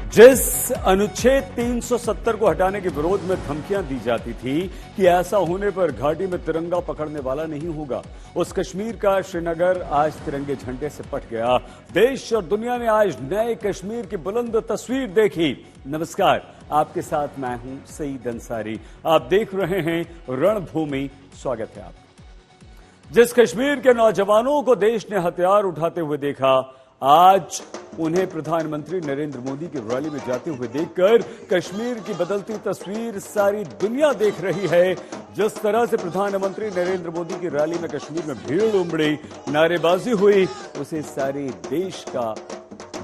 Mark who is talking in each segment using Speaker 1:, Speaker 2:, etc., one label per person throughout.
Speaker 1: जिस अनुच्छेद 370 को हटाने के विरोध में धमकियां दी जाती थी कि ऐसा होने पर घाटी में तिरंगा पकड़ने वाला नहीं होगा, उस कश्मीर का श्रीनगर आज तिरंगे झंडे से पट गया। देश और दुनिया ने आज नए कश्मीर की बुलंद तस्वीर देखी। नमस्कार, आपके साथ मैं हूं सईद अंसारी। आप देख रहे हैं रणभूमि। स्वागत है आपका। जिस कश्मीर के नौजवानों को देश ने हथियार उठाते हुए देखा, आज उन्हें प्रधानमंत्री नरेंद्र मोदी की रैली में जाते हुए देखकर कश्मीर की बदलती तस्वीर सारी दुनिया देख रही है। जिस तरह से प्रधानमंत्री नरेंद्र मोदी की रैली में कश्मीर में भीड़ उमड़ी, नारेबाजी हुई, उसे सारे देश का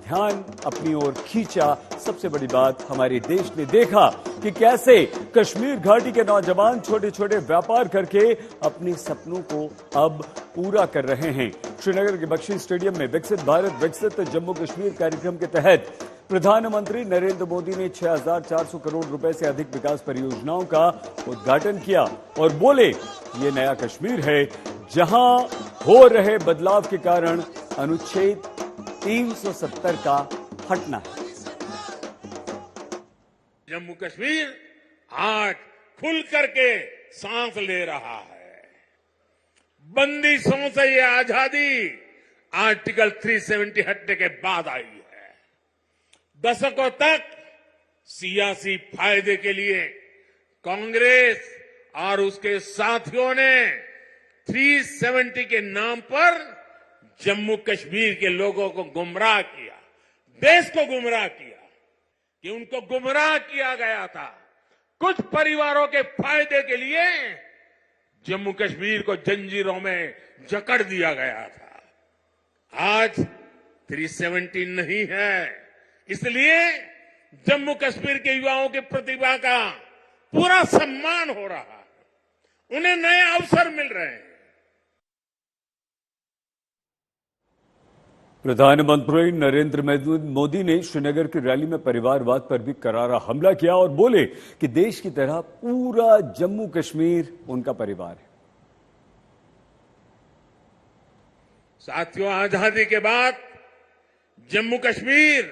Speaker 1: ध्यान अपनी ओर खींचा। सबसे बड़ी बात, हमारे देश ने देखा कि कैसे कश्मीर घाटी के नौजवान छोटे छोटे व्यापार करके अपने सपनों को अब पूरा कर रहे हैं। श्रीनगर के बख्शी स्टेडियम में विकसित भारत विकसित जम्मू कश्मीर कार्यक्रम के तहत प्रधानमंत्री नरेंद्र मोदी ने 6,400 करोड़ रुपए से अधिक विकास परियोजनाओं का उद्घाटन किया और बोले, ये नया कश्मीर है जहां हो रहे बदलाव के कारण अनुच्छेद 370 का हटना है।
Speaker 2: जम्मू कश्मीर आज खुल करके सांस ले रहा है। बंदिशों से ये आजादी आर्टिकल 370 हटने के बाद आई है। दशकों तक सियासी फायदे के लिए कांग्रेस और उसके साथियों ने 370 के नाम पर जम्मू कश्मीर के लोगों को गुमराह किया, देश को गुमराह किया। कि उनको गुमराह किया गया था। कुछ परिवारों के फायदे के लिए जम्मू कश्मीर को जंजीरों में जकड़ दिया गया था। आज 370 नहीं है, इसलिए जम्मू कश्मीर के युवाओं की प्रतिभा का पूरा सम्मान हो रहा है। उन्हें नए अवसर मिल रहे हैं।
Speaker 1: प्रधानमंत्री नरेंद्र मोदी ने श्रीनगर की रैली में परिवारवाद पर भी करारा हमला किया और बोले कि देश की तरह पूरा जम्मू कश्मीर उनका परिवार है।
Speaker 2: साथियों, आजादी के बाद जम्मू कश्मीर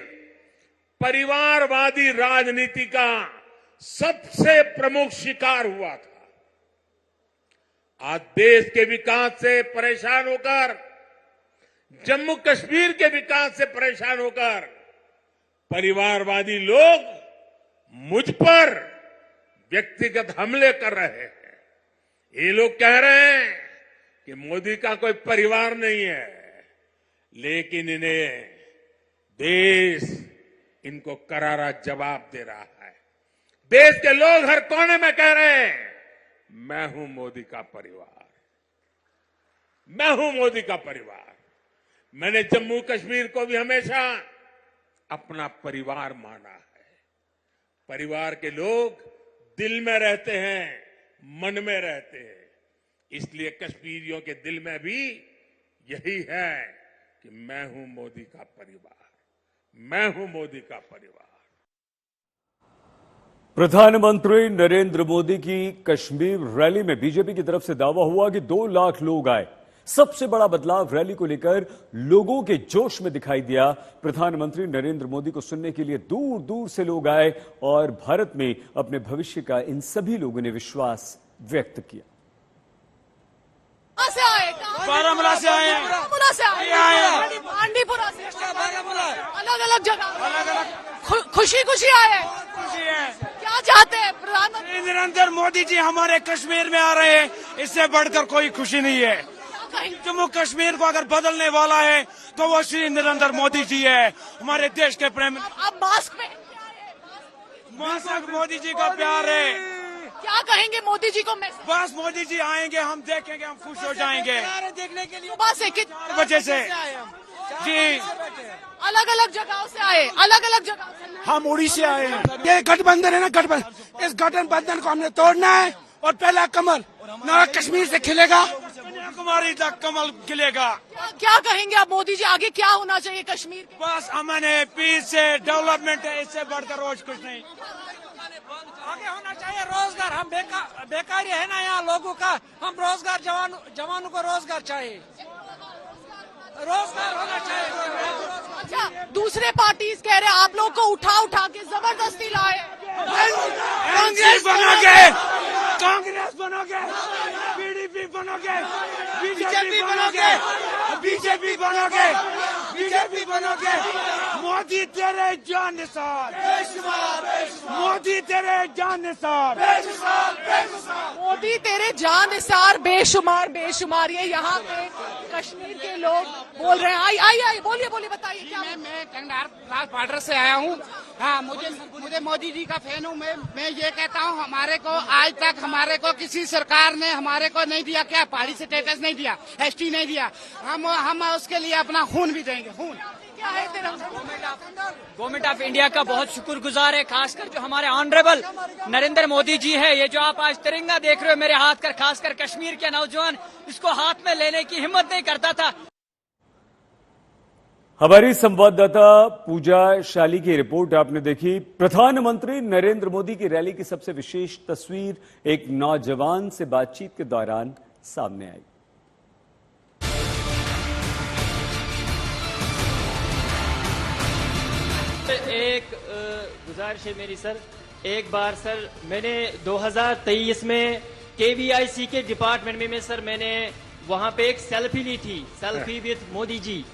Speaker 2: परिवारवादी राजनीति का सबसे प्रमुख शिकार हुआ था। आज देश के विकास से परेशान होकर, जम्मू कश्मीर के विकास से परेशान होकर परिवारवादी लोग मुझ पर व्यक्तिगत हमले कर रहे हैं। ये लोग कह रहे हैं कि मोदी का कोई परिवार नहीं है, लेकिन इन्हें देश इनको करारा जवाब दे रहा है। देश के लोग हर कोने में कह रहे हैं, मैं हूं मोदी का परिवार, मैं हूं मोदी का परिवार। मैंने जम्मू कश्मीर को भी हमेशा अपना परिवार माना है। परिवार के लोग दिल में रहते हैं, मन में रहते हैं। इसलिए कश्मीरियों के दिल में भी यही है कि मैं हूं मोदी का परिवार, मैं हूं मोदी का परिवार।
Speaker 1: प्रधानमंत्री नरेंद्र मोदी की कश्मीर रैली में बीजेपी की तरफ से दावा हुआ कि 2 लाख लोग आए। सबसे बड़ा बदलाव रैली को लेकर लोगों के जोश में दिखाई दिया। प्रधानमंत्री नरेंद्र मोदी को सुनने के लिए दूर दूर से लोग आए और भारत में अपने भविष्य का इन सभी लोगों ने विश्वास व्यक्त किया।
Speaker 3: बारामूला से आए हैं, बांडीपुरा से, अलग अलग जगह खुशी खुशी आए हैं। खुशी है। क्या चाहते हैं प्रधानमंत्री?
Speaker 4: नरेंद्र मोदी जी हमारे कश्मीर में आ रहे हैं, इससे बढ़कर कोई खुशी नहीं है। जम्मू कश्मीर को अगर बदलने वाला है तो वो श्री नरेंद्र मोदी जी है, हमारे देश के प्रेम।
Speaker 3: अब मास्क में
Speaker 4: मोदी जी का प्यार है।
Speaker 3: क्या कहेंगे मोदी जी को?
Speaker 4: बस मोदी जी आएंगे, हम देखेंगे, हम खुश हो जाएंगे।
Speaker 3: देखने के लिए सुबह से
Speaker 4: 4 बजे से जी
Speaker 3: अलग अलग जगहों से आए, अलग अलग जगह से।
Speaker 4: हम उड़ीसा से आए हैं। ये गठबंधन है ना, गठबंधन, इस गठबंधन को हमने तोड़ना है और पहला कमल नया कश्मीर से खिलेगा, कन्याकुमारी तक कमल खिलेगा।
Speaker 3: क्या कहेंगे आप मोदी जी, आगे क्या होना चाहिए कश्मीर?
Speaker 4: बस अमन है, पीस है, डेवलपमेंट है, इससे बढ़कर रोज कुछ नहीं।
Speaker 5: आगे होना चाहिए रोजगार। हम बेकारी है ना यहाँ लोगों का, हम रोजगार, जवानों को रोजगार चाहिए, रोजगार होना चाहिए।
Speaker 3: अच्छा, दूसरे पार्टीज कह रहे हैं आप लोग को उठा उठा
Speaker 4: कांग्रेस बनोगे, पीडीपी बनोगे, बीजेपी बनोगे, बीजेपी बनोगे, बीजेपी बनोगे। मोदी तेरे जान निसार, मोदी तेरे जान निसार,
Speaker 3: मोदी तेरे जान निसार, बेशुमार बेशुमार। ये यहाँ पे कश्मीर के लोग बोल रहे हैं। आई बोलिए बताइए क्या।
Speaker 6: मैं कंडार बॉर्डर से आया हूँ। हाँ, मुझे मोदी जी का फैन हूँ। मैं ये कहता हूँ, हमारे को आज तक हमारे को किसी सरकार ने हमारे को नहीं दिया, क्या पहाड़ी स्टेटस नहीं दिया, एसटी नहीं दिया। हम उसके लिए अपना खून भी देंगे। खून
Speaker 3: क्या है तेरा?
Speaker 7: गवर्नमेंट ऑफ इंडिया का बहुत शुक्रगुजार है, खासकर जो हमारे ऑनरेबल नरेंद्र मोदी जी है। ये जो आप आज तिरंगा देख रहे हो मेरे हाथ कर, खासकर कश्मीर के नौजवान इसको हाथ में लेने की हिम्मत नहीं करता था।
Speaker 1: हमारी संवाददाता पूजा शाली की रिपोर्ट आपने देखी। प्रधानमंत्री नरेंद्र मोदी की रैली की सबसे विशेष तस्वीर एक नौजवान से बातचीत के दौरान सामने आई।
Speaker 7: एक गुजारिश है मेरी सर, एक बार सर मैंने 2023 में KVIC के डिपार्टमेंट में सर मैंने वहां पे एक सेल्फी ली थी, सेल्फी विद मोदी जी।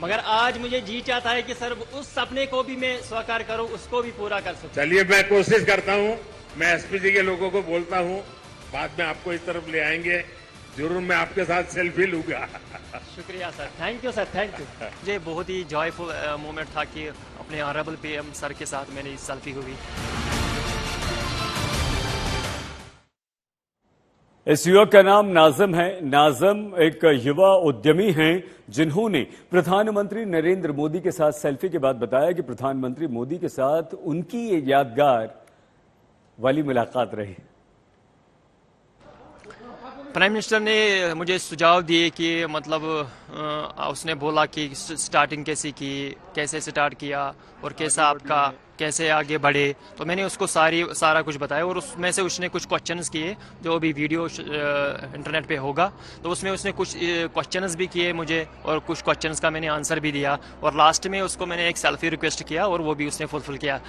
Speaker 7: मगर आज मुझे जी चाहता है कि सर उस सपने को भी मैं साकार करूं, उसको भी पूरा कर सकूं।
Speaker 2: चलिए, मैं कोशिश करता हूं। मैं एसपी जी के लोगों को बोलता हूं, बाद में आपको इस तरफ ले आएंगे। जरूर मैं आपके साथ सेल्फी लूंगा।
Speaker 7: शुक्रिया sir, thank you sir, thank you. मुझे बहुत ही जॉयफुल मोमेंट था कि अपने ऑनरेबल PM सर के साथ मेरी सेल्फी हुई।
Speaker 1: इस युवक का नाम नाज़िम है। नाज़िम एक युवा उद्यमी हैं जिन्होंने प्रधानमंत्री नरेंद्र मोदी के साथ सेल्फी के बाद बताया कि प्रधानमंत्री मोदी के साथ उनकी ये यादगार वाली मुलाकात रही।
Speaker 7: प्राइम मिनिस्टर ने मुझे सुझाव दिए कि मतलब उसने बोला कि स्टार्टिंग कैसे की, कैसे स्टार्ट किया और कैसा आपका कैसे आगे बढ़े। तो मैंने उसको सारा कुछ बताया और उसमें से उसने कुछ क्वेश्चंस किए, जो अभी वीडियो इंटरनेट पे होगा। तो उसमें उसने कुछ क्वेश्चंस भी किए मुझे और कुछ क्वेश्चंस का मैंने आंसर भी दिया और लास्ट में उसको मैंने एक सेल्फी रिक्वेस्ट किया और वो भी उसने फुलफिल किया।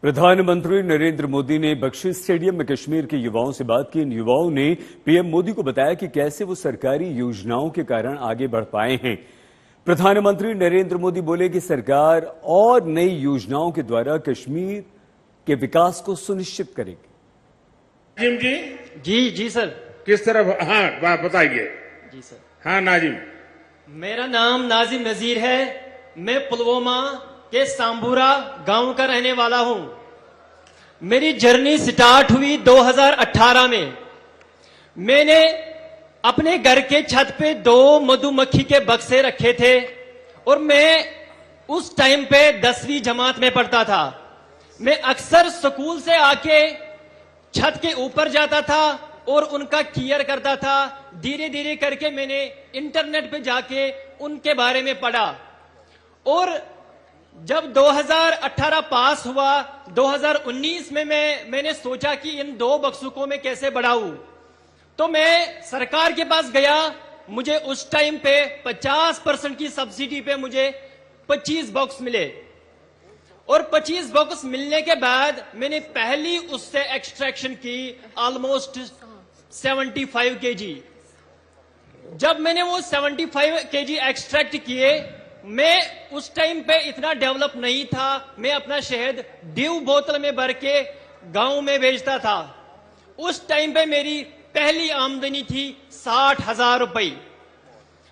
Speaker 1: प्रधानमंत्री नरेंद्र मोदी ने बख्शी स्टेडियम में कश्मीर के युवाओं से बात की। इन युवाओं ने PM मोदी को बताया कि कैसे वो सरकारी योजनाओं के कारण आगे बढ़ पाए हैं। प्रधानमंत्री नरेंद्र मोदी बोले कि सरकार और नई योजनाओं के द्वारा कश्मीर के विकास को सुनिश्चित करेगी।
Speaker 2: नाजिम जी
Speaker 7: जी सर।
Speaker 2: किस तरफ? हाँ, बताइए।
Speaker 7: जी सर।
Speaker 2: हाँ नाजिम,
Speaker 7: मेरा नाम नाजिम नजीर है। मैं पुलवामा के सांबूरा गांव का रहने वाला हूं। मेरी जर्नी स्टार्ट हुई 2018 में। मैंने अपने घर के छत पे 2 मधुमक्खी के बक्से रखे थे और मैं उस टाइम पे 10वीं जमात में पढ़ता था। मैं अक्सर स्कूल से आके छत के ऊपर जाता था और उनका केयर करता था। धीरे धीरे करके मैंने इंटरनेट पे जाके उनके बारे में पढ़ा और जब 2018 पास हुआ, 2019 में मैंने सोचा कि इन 2 बक्सों में कैसे बढ़ाऊं। तो मैं सरकार के पास गया। मुझे उस टाइम पे 50% की सब्सिडी पे मुझे 25 बॉक्स मिले और 25 बॉक्स मिलने के बाद मैंने पहली उससे एक्सट्रैक्शन की ऑलमोस्ट 75 kg। जब मैंने वो 75 kg एक्सट्रैक्ट किए, मैं उस टाइम पे इतना डेवलप नहीं था। मैं अपना शहद ड्यू बोतल में भर के गांव में बेचता था। उस टाइम पे मेरी पहली आमदनी थी 60,000 रुपए।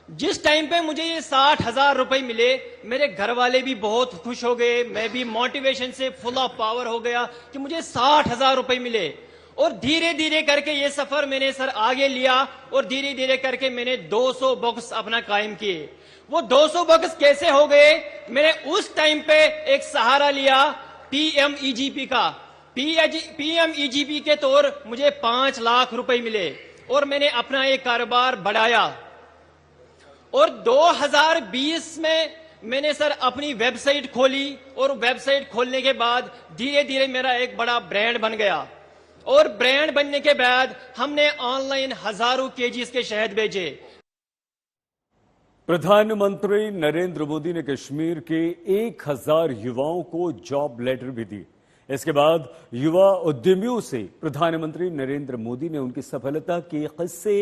Speaker 7: जिस टाइम पे मुझे ये 60,000 रुपए मिले, मेरे घर वाले भी बहुत खुश हो गए। मैं भी मोटिवेशन से फुल ऑफ पावर हो गया कि मुझे 60,000 रुपए मिले। और धीरे धीरे करके ये सफर मैंने सर आगे लिया और धीरे धीरे करके मैंने 200 बॉक्स अपना कायम किए। वो 200 बॉक्स कैसे हो गए? मैंने उस टाइम पे एक सहारा लिया PMEGP का। PMEGP के तौर मुझे 5 लाख रुपए मिले और मैंने अपना एक कारोबार बढ़ाया। और 2020 में मैंने सर अपनी वेबसाइट खोली और वेबसाइट खोलने के बाद धीरे धीरे मेरा एक बड़ा ब्रांड बन गया। और ब्रांड बनने के बाद हमने ऑनलाइन हजारों केजीज के शहद बेचे।
Speaker 1: प्रधानमंत्री नरेंद्र मोदी ने कश्मीर के 1000 युवाओं को जॉब लेटर भी दी। इसके बाद युवा उद्यमियों से प्रधानमंत्री नरेंद्र मोदी ने उनकी सफलता के किस्से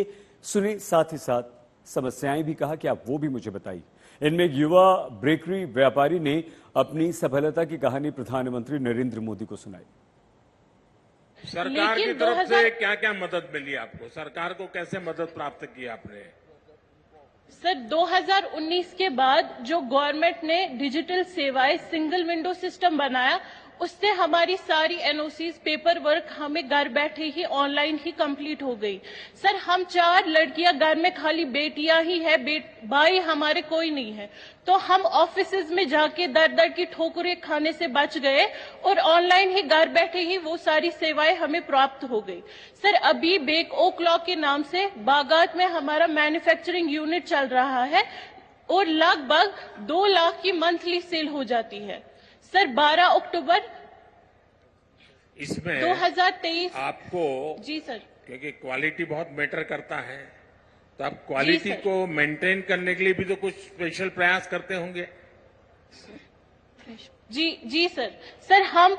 Speaker 1: सुने, साथ ही साथ समस्याएं भी कहा कि आप वो भी मुझे बताइए। इनमें एक युवा बेकरी व्यापारी ने अपनी सफलता की कहानी प्रधानमंत्री नरेंद्र मोदी को सुनाई।
Speaker 2: सरकार की तरफ से क्या क्या मदद मिली आपको? सरकार को कैसे मदद प्राप्त की आपने?
Speaker 8: सर 2019 के बाद जो गवर्नमेंट ने डिजिटल सेवाएं सिंगल विंडो सिस्टम बनाया, उससे हमारी सारी एनओसीज पेपर वर्क हमें घर बैठे ही ऑनलाइन ही कंप्लीट हो गई। सर हम 4 लड़कियां घर में, खाली बेटियां ही है, भाई हमारे कोई नहीं है, तो हम ऑफिसेज में जाके दर दर की ठोकरें खाने से बच गए और ऑनलाइन ही घर बैठे ही वो सारी सेवाएं हमें प्राप्त हो गई। सर अभी बेक ओ क्लॉक के नाम से बागात में हमारा मैन्युफैक्चरिंग यूनिट चल रहा है और लगभग 2 लाख की मंथली सेल हो जाती है। सर 12 अक्टूबर
Speaker 2: इसमें
Speaker 8: 2023
Speaker 2: आपको,
Speaker 8: जी सर,
Speaker 2: क्योंकि क्वालिटी बहुत मैटर करता है, तो आप क्वालिटी को मेंटेन करने के लिए भी तो कुछ स्पेशल प्रयास करते होंगे।
Speaker 8: जी सर हम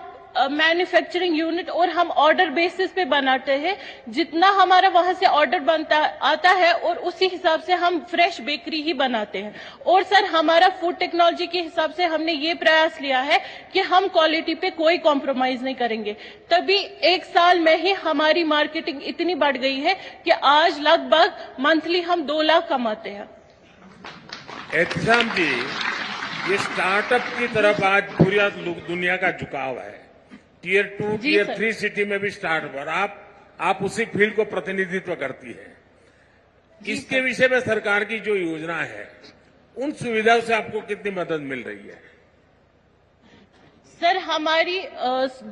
Speaker 8: मैन्युफैक्चरिंग यूनिट और हम ऑर्डर बेसिस पे बनाते हैं, जितना हमारा वहां से ऑर्डर आता है और उसी हिसाब से हम फ्रेश बेकरी ही बनाते हैं। और सर हमारा फूड टेक्नोलॉजी के हिसाब से हमने ये प्रयास लिया है कि हम क्वालिटी पे कोई कॉम्प्रोमाइज नहीं करेंगे, तभी 1 साल में ही हमारी मार्केटिंग इतनी बढ़ गई है कि आज लगभग मंथली हम 2 लाख कमाते हैं।
Speaker 2: एहतशाम जी, ये स्टार्टअप की तरफ आज पूरी दुनिया का झुकाव है। टियर 2, टियर 3 सिटी में भी स्टार्टअप, और आप उसी फील्ड को प्रतिनिधित्व करती है। इसके विषय में सरकार की जो योजना है, उन सुविधाओं से आपको कितनी मदद मिल रही है?
Speaker 8: सर हमारी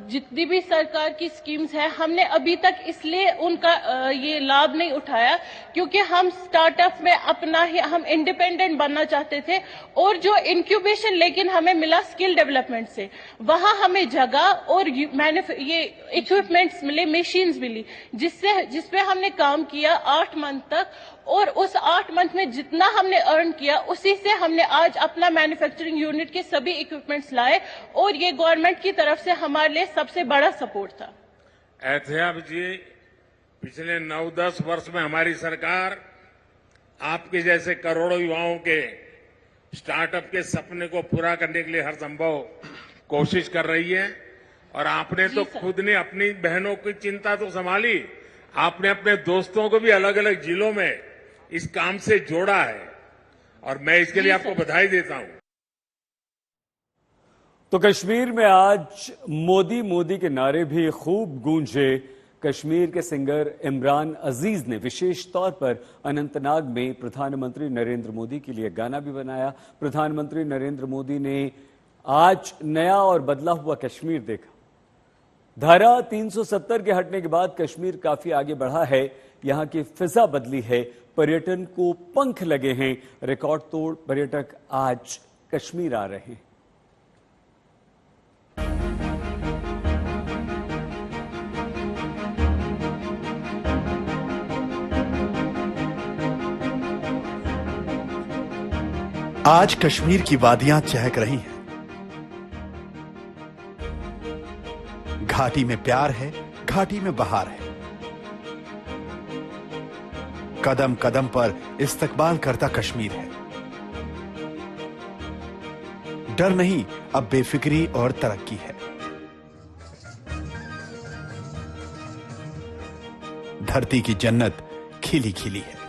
Speaker 8: जितनी भी सरकार की स्कीम्स है, हमने अभी तक इसलिए उनका ये लाभ नहीं उठाया क्योंकि हम स्टार्टअप में अपना ही हम इंडिपेंडेंट बनना चाहते थे, और जो इंक्यूबेशन लेकिन हमें मिला स्किल डेवलपमेंट से, वहां हमें जगह और ये इक्विपमेंट्स मिले, मशीन्स मिली, जिसपे हमने काम किया 8 मंथ तक, और उस 8 मंथ में जितना हमने अर्न किया उसी से हमने आज अपना मैन्युफैक्चरिंग यूनिट के सभी इक्विपमेंट्स लाए, और ये गवर्नमेंट की तरफ से हमारे लिए सबसे बड़ा सपोर्ट था।
Speaker 2: एहतियाब जी, पिछले 9-10 वर्ष में हमारी सरकार आपके जैसे करोड़ों युवाओं के स्टार्टअप के सपने को पूरा करने के लिए हर संभव कोशिश कर रही है, और आपने तो खुद ने अपनी बहनों की चिंता तो संभाली, आपने अपने दोस्तों को भी अलग अलग जिलों में इस काम से जोड़ा है, और मैं इसके लिए आपको बधाई देता हूं।
Speaker 1: तो कश्मीर में आज मोदी मोदी के नारे भी खूब गूंजे। कश्मीर के सिंगर इमरान अजीज ने विशेष तौर पर अनंतनाग में प्रधानमंत्री नरेंद्र मोदी के लिए गाना भी बनाया। प्रधानमंत्री नरेंद्र मोदी ने आज नया और बदला हुआ कश्मीर देखा। धारा 370 के हटने के बाद कश्मीर काफी आगे बढ़ा है, यहां की फिजा बदली है, पर्यटन को पंख लगे हैं, रिकॉर्ड तोड़ पर्यटक आज कश्मीर आ रहे हैं।
Speaker 9: आज कश्मीर की वादियां चहक रही हैं। घाटी में प्यार है, घाटी में बहार है। कदम कदम पर इस्तकबाल करता कश्मीर है। डर नहीं, अब बेफिक्री और तरक्की है। धरती की जन्नत खिली खिली है।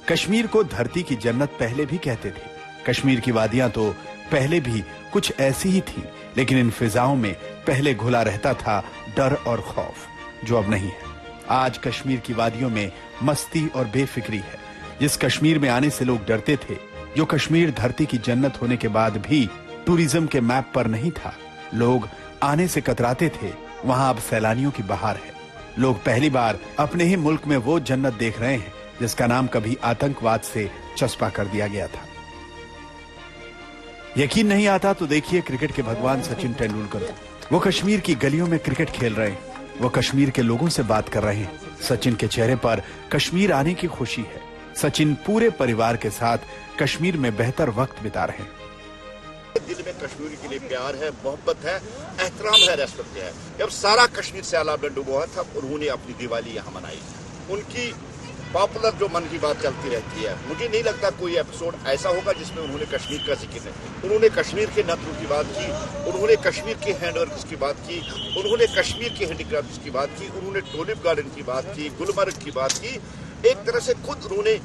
Speaker 9: कश्मीर को धरती की जन्नत पहले भी कहते थे। कश्मीर की वादियां तो पहले भी कुछ ऐसी ही थी, लेकिन इन फिजाओं में पहले घुला रहता था डर और खौफ, जो अब नहीं है। आज कश्मीर की वादियों में मस्ती और बेफिक्री है। जिस कश्मीर में आने से लोग डरते थे, जो कश्मीर धरती की जन्नत होने के बाद भी टूरिज्म के मैप पर नहीं था, लोग आने से कतराते थे, वहां अब सैलानियों की बहार है। लोग पहली बार अपने ही मुल्क में वो जन्नत देख रहे हैं जिसका नाम कभी आतंकवाद से चस्पा कर दिया गया था। यकीन नहीं आता तो देखिए क्रिकेट के भगवान सचिन तेंदुलकर को। वो कश्मीर की गलियों में क्रिकेट खेल रहे हैं, वो कश्मीर के लोगों से बात कर रहे हैं। सचिन के चेहरे पर कश्मीर आने की खुशी है। सचिन पूरे परिवार के साथ कश्मीर में बेहतर वक्त बिता रहे हैं।
Speaker 10: दिल में कश्मीर के लिए प्यार है, मोहब्बत है, एहतराम है, रेस्पेक्ट है। जब सारा कश्मीर सैलाब में डूबा हुआ था उन्होंने अपनी दिवाली यहाँ मनाई। उनकी पॉपुलर जो मन की बात चलती रहती है, मुझे नहीं लगता कोई एपिसोड ऐसा होगा जिसमें उन्होंने कश्मीर का जिक्र नहीं। उन्होंने कश्मीर के नत्रों की बात की, उन्होंने कश्मीर के हैंडवर्क्स की बात की, उन्होंने कश्मीर के हैंडीक्राफ्ट्स की बात की, उन्होंने टूलिप गार्डन की बात की, गुलमर्ग की बात की। एक तरह से खुद उन्होंने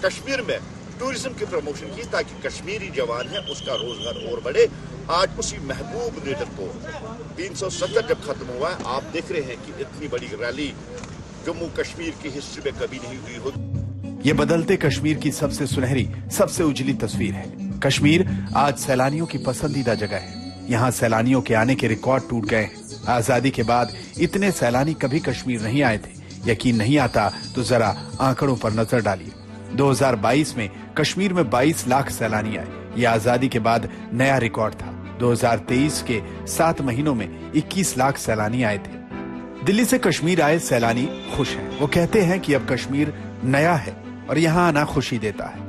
Speaker 10: कश्मीर में टूरिज्म की प्रमोशन की ताकि कश्मीरी जवान है उसका रोजगार और बढ़े। आज उसी महबूब लीडर को 370 जब खत्म हुआ है, आप देख रहे हैं कि इतनी बड़ी रैली जम्मू कश्मीर की हिस्ट्री में कभी नहीं हुई हो।
Speaker 9: ये बदलते कश्मीर की सबसे सुनहरी, सबसे उजली तस्वीर है। कश्मीर आज सैलानियों की पसंदीदा जगह है। यहाँ सैलानियों के आने के रिकॉर्ड टूट गए हैं। आजादी के बाद इतने सैलानी कभी कश्मीर नहीं आए थे। यकीन नहीं आता तो जरा आंकड़ों पर नजर डालिए। 2022 में कश्मीर में 22 लाख सैलानी आए। ये आजादी के बाद नया रिकॉर्ड था। 2023 के 7 महीनों में 21 लाख सैलानी आए थे। दिल्ली से कश्मीर आए सैलानी खुश हैं। वो कहते हैं कि अब कश्मीर नया है और यहाँ आना खुशी देता है।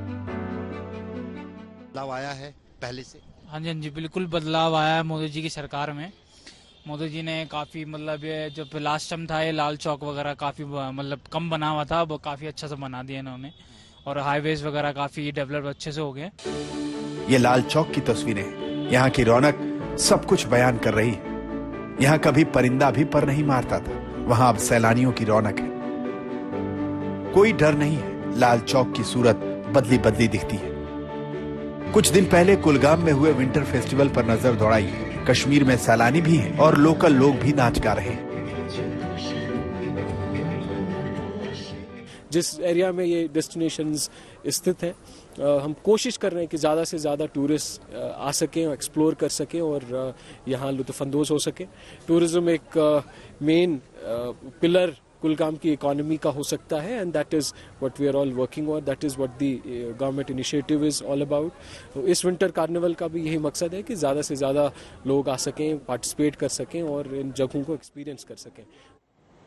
Speaker 11: बदलाव आया है पहले से?
Speaker 12: हाँ जी बिल्कुल बदलाव आया है मोदी जी की सरकार में। मोदी जी ने काफी मतलब ये जो लास्ट टाइम था ये लाल चौक वगैरह काफी मतलब कम बना हुआ था, वो काफी अच्छा से बना दिया इन्होंने और हाईवेज वगैरह काफी डेवलप अच्छे से हो गए।
Speaker 9: ये लाल चौक की तस्वीरें, यहाँ की रौनक सब कुछ बयान कर रही है। यहाँ कभी परिंदा भी पर नहीं मारता था, वहां अब सैलानियों की रौनक है। कोई डर नहीं है। लाल चौक की सूरत बदली बदली दिखती है। कुछ दिन पहले कुलगाम में हुए विंटर फेस्टिवल पर नजर दौड़ाई। कश्मीर में सैलानी भी हैं और लोकल लोग भी नाच गा रहे हैं।
Speaker 13: जिस एरिया में ये डेस्टिनेशंस स्थित हैं, हम कोशिश कर रहे हैं कि ज़्यादा से ज़्यादा टूरिस्ट आ सकें और एक्सप्लोर कर सकें और यहाँ लुत्फ़अंदोज़ हो सकें। टूरिज़्म एक मेन पिलर कुलगाम की इकोनॉमी का हो सकता है and that is what we are all working on, that is what the government initiative is all about. तो इस विंटर कार्निवल का भी यही मकसद है कि ज़्यादा से ज़्यादा लोग आ सकें, पार्टिसिपेट कर सकें और इन जगहों को एक्सपीरियंस कर सकें।